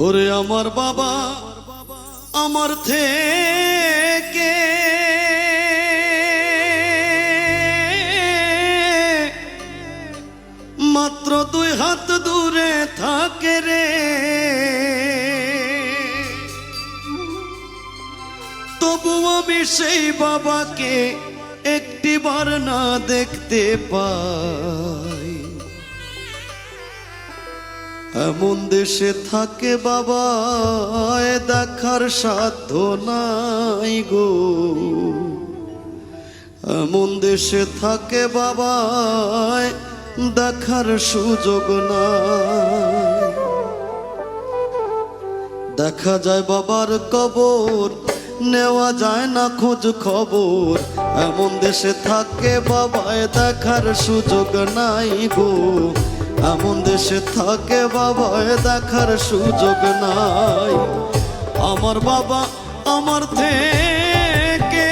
ওরে আমার বাবা আমার থেকে মাত্র 2 হাত দূরে থাকে রে, তবু আমি সেই বাবাকে একটিবার না দেখতে পাই। এমন দেশে থাকে বাবা দেখার সাধ্য নাই গো, এমন দেশে থাকে বাবা দেখার সুযোগ নাই। দেখা যায় বাবার কবর, নেওয়া যায় না খোঁজ খবর, এমন দেশে থাকে বাবায় দেখার সুযোগ নাই গো, এমন দেশে থাকে বাবায় দেখার সুযোগ নাই। আমার বাবা আমার থেকে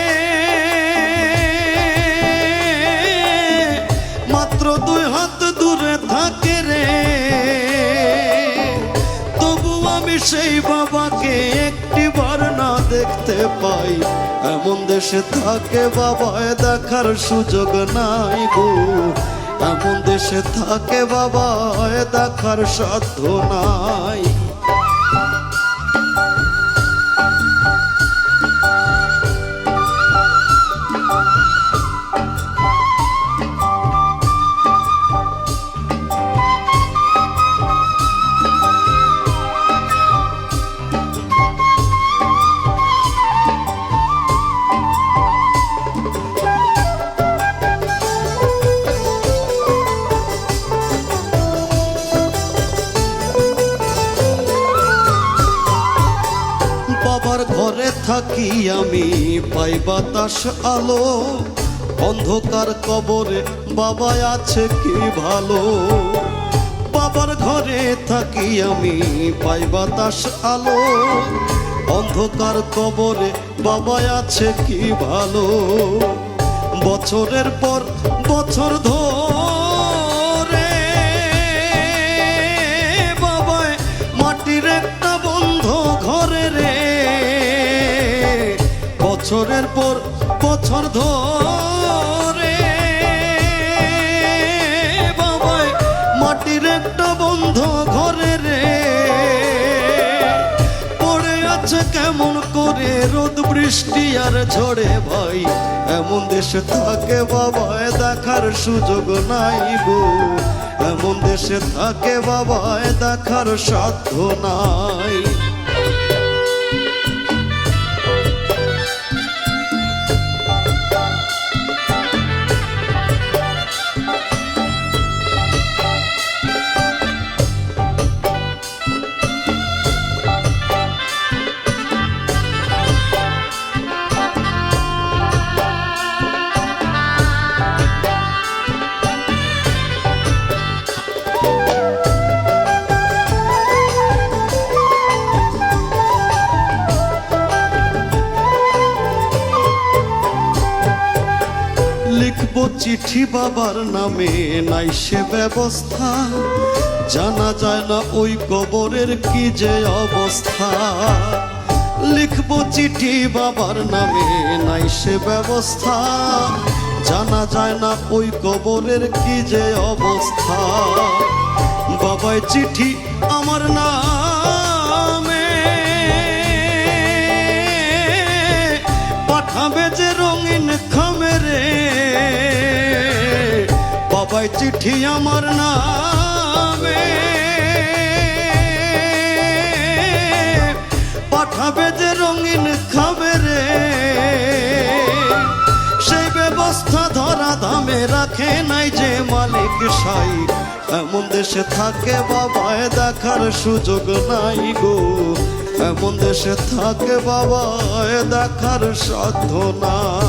মাত্র 2 হাত দূরে থাকে রে, তবু আমি সেই বাবাকে একটিবার না দেখতে পাই। এমন দেশে থাকে বাবায় দেখার সুযোগ নাই গো, এমন দেশে থাকে বাবায় দেখার সাধ্য নাই। বাবার ঘরে থাকি আমি পাই বাতাস আলো, অন্ধকার কবরে বাবা আছে কি ভালো। বাবার ঘরে থাকি আমি পাই বাতাস আলো, অন্ধকার কবরে বাবা আছে কি ভালো। বছরের পর বছর ধরে বাবায় মাটির একটা বন্ধ ঘরে রে, বছরের পর বছর ধরে বাবায় মাটির একটা বন্ধ ঘরে রে, পড়ে আছে কেমন করে রোদ বৃষ্টি আর ঝড়ে ভাই। এমন দেশে থাকে বাবায় দেখার সুযোগ নাই গো, এমন দেশে থাকে বাবায় দেখার সাধ্য নাই। লিখবো চিঠি বাবার নামে নাই সে ব্যবস্থা, জানা যায় না ওই কবরের কি যে অবস্থা। লিখবো চিঠি বাবার নামে নাই সে ব্যবস্থা, জানা যায় না ওই কবরের কি যে অবস্থা। বাবাই চিঠি আমার নামে পাঠাবে যে রঙিন খামে রে, বাবাই চিঠি আমার নামে পাঠাবে যে রঙিন খাবে রে, সেই ব্যবস্থা ধরা ধামে রাখে নাই যে মালিক সাই। এমন দেশে থাকে বাবায় দেখার সুযোগ নাই গো, এমন দেশে থাকে বাবায় দেখার সাধ্য নাই।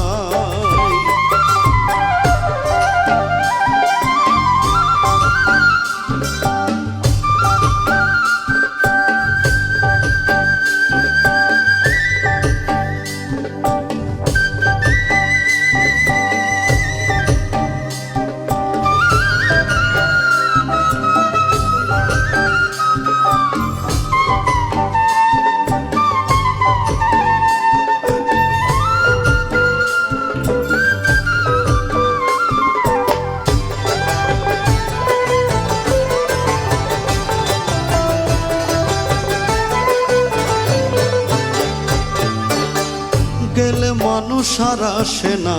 মানুষ আর আসে না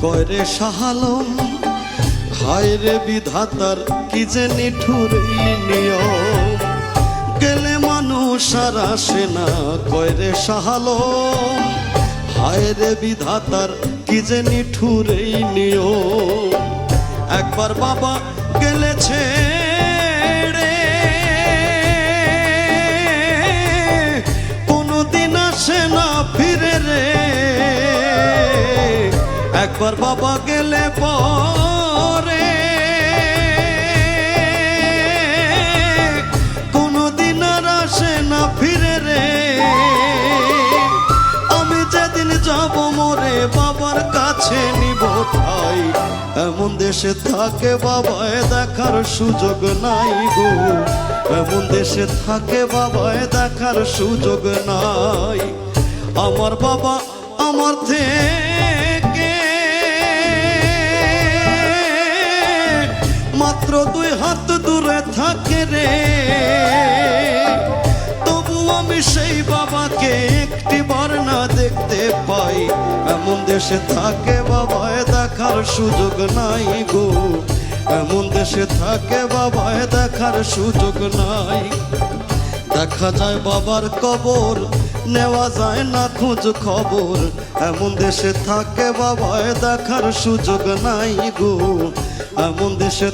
কয়রে শাহালম, হায় রে বিধাতার কি যে নিঠুর এই নিয়ম। গেলে মানুষ আর আসে না কয়রে শাহালম, হায় রে বিধাতার কি যে নিঠুর এই নিয়ম। একবার বাবা গেলেছে রে, কোনদিন আসে না ফিরে রে। একবার বাবা গেলে পরে কোনদিন আর আসে না ফিরে রে। আমি যেদিন যাব মরে বাবার কাছে নিব ঠাই, এমন দেশে থাকে বাবায় দেখার সুযোগ নাই গো, এমন দেশে থাকে বাবায় দেখার সুযোগ নাই। আমার বাবা আমার থেকে মাত্র 2 হাত দূরে থাকে রে, তবু আমি সেই বাবাকে একটি বার না দেখতে পাই। এমন দেশে থাকে বাবায় দেখার সুযোগ নাই গো, এমন দেশে থাকে বাবায় দেখার সুযোগ নাই। দেখা যায় বাবার কবর, নেওয়া যায় না খোঁজ খবর, এমন দেশে থাকে বাবায় দেখার সুযোগ নাই গো, এমন দেশে